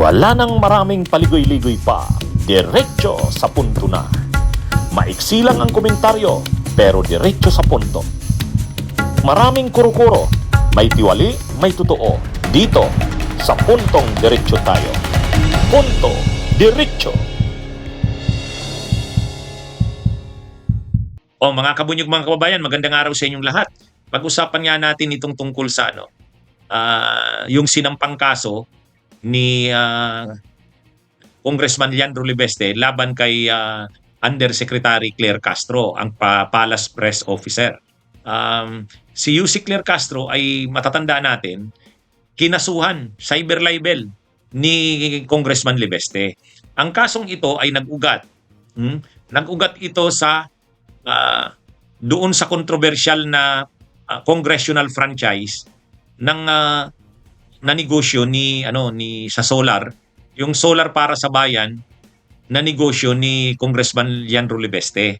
Wala nang maraming paligoy-ligoy pa, diretso sa punto na. Maiksi lang ang komentaryo, pero diretso sa punto. Maraming kuro-kuro, may tiwali, may totoo. Dito, sa puntong diretso tayo. Punto, diretso. O mga kabunyog, mga kababayan, magandang araw sa inyong lahat. Pag-usapan nga natin itong tungkol sa yung sinampang kaso ni Congressman Leandro Libeste laban kay Undersecretary Claire Castro, ang Palace Press Officer. Si UC Claire Castro ay matatandaan natin, kinasuhan, cyber libel ni Congressman Libeste. Ang kasong ito ay nag-ugat. Nag-ugat ito sa doon sa controversial na congressional franchise ng na negosyo ni sa solar, yung solar para sa bayan na negosyo ni Congressman Leandro Libeste.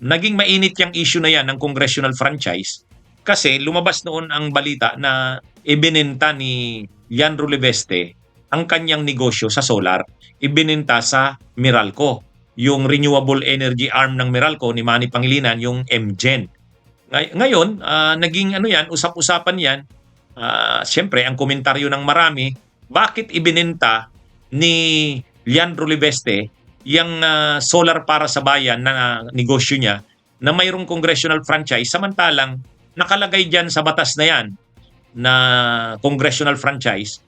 Naging mainit yung issue na yan ng congressional franchise kasi lumabas noon ang balita na ibinenta ni Leandro Libeste ang kanyang negosyo sa solar. Ibinenta sa Meralco, yung renewable energy arm ng Meralco ni Manny Pangilinan, yung MGen. Ngayon, naging usap-usapan yan. Siyempre, ang komentaryo ng marami, bakit ibinenta ni Leandro Libeste yung solar para sa bayan na negosyo niya na mayroong congressional franchise, samantalang nakalagay dyan sa batas na yan na congressional franchise,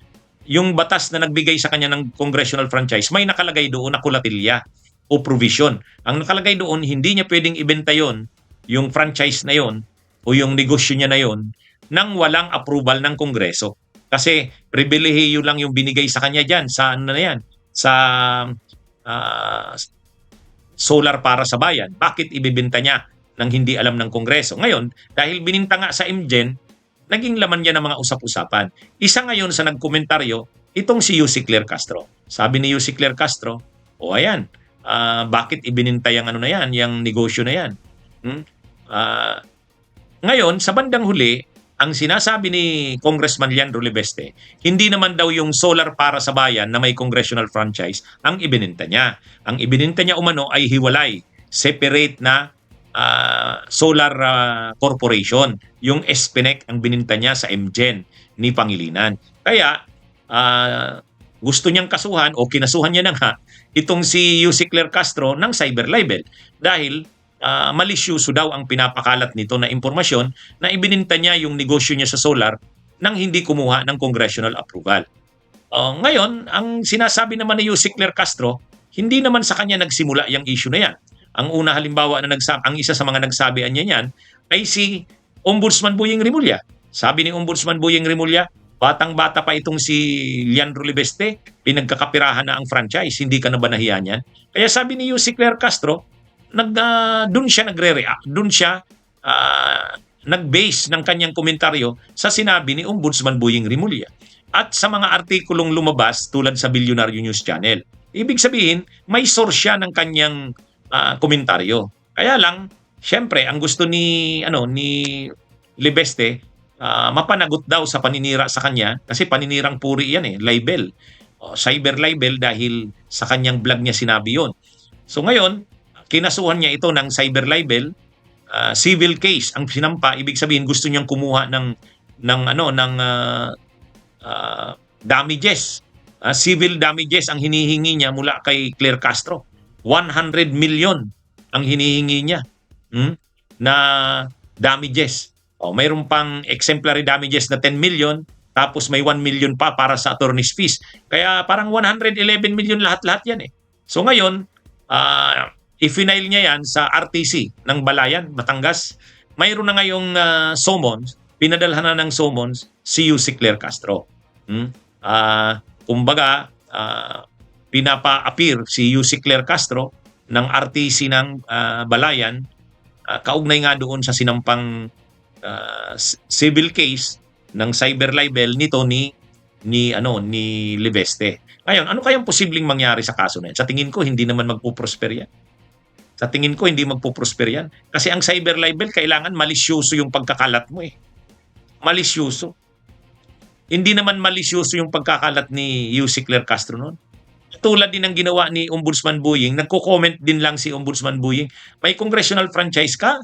yung batas na nagbigay sa kanya ng congressional franchise, may nakalagay doon na kulatilya o provision. Ang nakalagay doon, hindi niya pwedeng ibenta yon, yung franchise na yon o yung negosyo niya na yon, nang walang approval ng Kongreso. Kasi pribilehiyo lang yung binigay sa kanya dyan sa sa solar para sa bayan. Bakit ibibenta niya nang hindi alam ng Kongreso? Ngayon, dahil bininta nga sa MGen, naging laman niya ng mga usap-usapan. Isa ngayon sa nagkomentaryo, itong si UC Claire Castro. Sabi ni UC Claire Castro, ayan, bakit ibininta yung yung negosyo na yan? Ngayon, sa bandang huli, ang sinasabi ni Congressman Leandro Libeste, hindi naman daw yung solar para sa bayan na may congressional franchise ang ibininta niya. Ang ibininta niya umano ay hiwalay, separate na solar corporation. Yung SPNEC ang bininta niya sa MGen ni Pangilinan. Kaya, gusto niyang kasuhan o kinasuhan niya na nga itong si UC Claire Castro ng cyber libel dahil malisyoso daw ang pinapakalat nito na impormasyon na ibininta niya yung negosyo niya sa solar nang hindi kumuha ng congressional approval. Ngayon, ang sinasabi naman ni UC Claire Castro, hindi naman sa kanya nagsimula yung issue na yan. Ang una halimbawa na ang isa sa mga nagsabihan niya yan ay si Ombudsman Boyeng Rimulya. Sabi ni Ombudsman Boyeng Rimulya, batang-bata pa itong si Leandro Libeste, pinagkakapirahan na ang franchise, hindi ka na ba nahiya niyan? Kaya sabi ni UC Claire Castro, doon siya nagre-react, doon siya nag-base ng kanyang komentaryo sa sinabi ni Ombudsman Boyeng Rimulya at sa mga artikulong lumabas tulad sa Bilyonaryo News Channel. Ibig sabihin, may source siya ng kanyang komentaryo. Kaya lang, syempre, ang gusto ni Libeste, mapanagot daw sa paninira sa kanya kasi paninirang puri yan libel. Cyber libel dahil sa kanyang vlog niya sinabi yon. So ngayon, kinasuhan niya ito ng cyber libel, civil case ang sinampa. Ibig sabihin gusto niyang kumuha ng damages. Civil damages ang hinihingi niya mula kay Claire Castro. 100 million ang hinihingi niya na damages. Mayroon pang exemplary damages na 10 million, tapos may 1 million pa para sa attorney's fees. Kaya parang 111 million lahat-lahat yan . So ngayon, i-file niya yan sa RTC ng Balayan, Batangas. Mayroon na ngayong summons, pinadalhan na ng summons si UC Claire Castro. Kumbaga, pinapa-appear si UC Claire Castro ng RTC ng Balayan, kaugnay nga doon sa sinampang civil case ng cyber libel nito ni Libeste. Ngayon, ano kayang posibleng mangyari sa kaso na yan? Sa tingin ko, hindi naman magpo-prosper yan. Sa tingin ko, hindi magpo-prosper yan. Kasi ang cyber libel, kailangan malisyoso yung pagkakalat mo . Malisyoso. Hindi naman malisyoso yung pagkakalat ni Yussi Claire Castro noon. Tulad din ng ginawa ni Ombudsman Buying, nagko-comment din lang si Ombudsman Buying, may congressional franchise ka?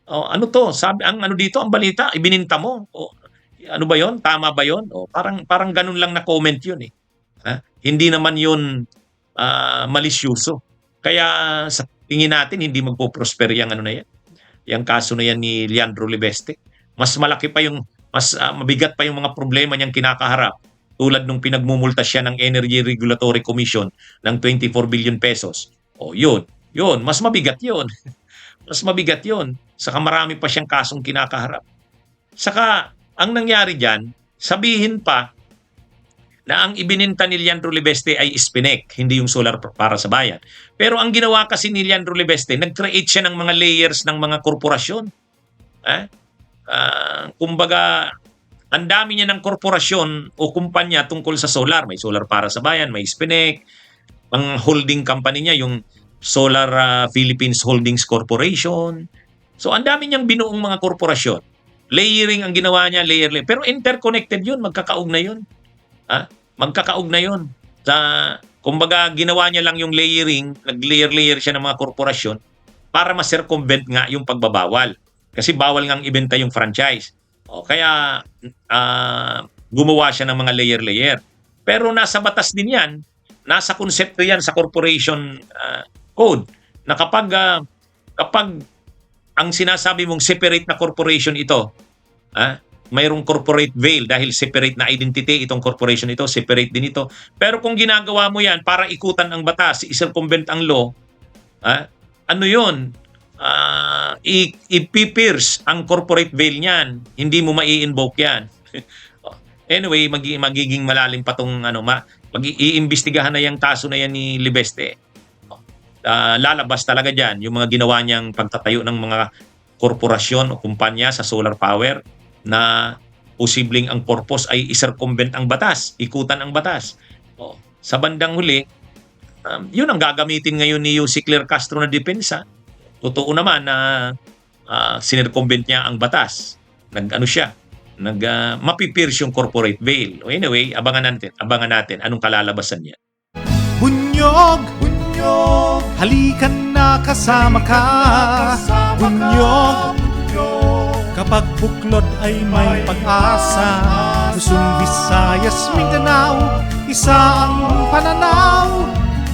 Ano to? Sabi ang ano dito, ang balita, ibininta mo. Ano ba 'yon? Tama ba 'yon? Parang ganun lang na comment 'yun eh. Hindi naman 'yun malisyoso. Kaya sa tingin natin hindi magpo-prosper yang ano na 'yan. Yang kaso na 'yan ni Leandro Libeste. Mas malaki pa yung mas mabigat pa yung mga problema niyang kinakaharap tulad nung pinagmumulta siya ng Energy Regulatory Commission ng 24 billion pesos. Yun, mas mabigat yun. Mas mabigat yun. Saka marami pa siyang kasong kinakaharap. Saka, ang nangyari dyan, sabihin pa na ang ibininta ni Leandro Libeste ay Spinek, hindi yung solar para sa bayan. Pero ang ginawa kasi ni Leandro Libeste, nag-create siya ng mga layers ng mga korporasyon. Kumbaga, ang dami niya ng korporasyon o kumpanya tungkol sa solar. May solar para sa bayan, may Spinek, ang holding company niya, yung Solar Philippines Holdings Corporation. So, ang dami niyang binuong mga korporasyon. Layering ang ginawa niya, layer. Pero interconnected yun, magkakaugnay yun. Magkakaugnay yun. Kumbaga, ginawa niya lang yung layering, nag-layer siya ng mga korporasyon para ma-circumvent nga yung pagbabawal. Kasi bawal ngang ibenta yung franchise. Kaya gumawa siya ng mga layer. Pero nasa batas din yan, nasa konsepto yan sa corporation code na kapag ang sinasabi mong separate na corporation ito, mayroong corporate veil dahil separate na identity itong corporation ito, separate din ito. Pero kung ginagawa mo yan para ikutan ang batas, i-circumvent ang law, ano yun? I-pierce ang corporate veil niyan. Hindi mo mai-invoke yan. Anyway, magiging malalim pa tong mag-iimbestigahan na yung kaso na yan ni Libeste. Lalabas talaga dyan yung mga ginawa niyang pagtatayo ng mga korporasyon o kumpanya sa solar power na posibleng ang purpose ay i-circumvent ang batas, ikutan ang batas. Sa bandang huli, yun ang gagamitin ngayon ni Yussi Claire Castro na depensa. Totoo naman na sinircumvent niya ang batas. Mapipierce yung corporate veil. Anyway, abangan natin anong kalalabasan niya. Bunyog, halikan na kasama ka. Bunyog, kapag buklod ay may pag-asa. Luzon, Visayas, Mindanao, isa ang pananaw.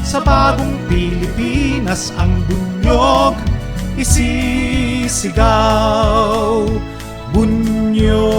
Sa bagong Pilipinas ang bunyog isisigaw. Bunyog.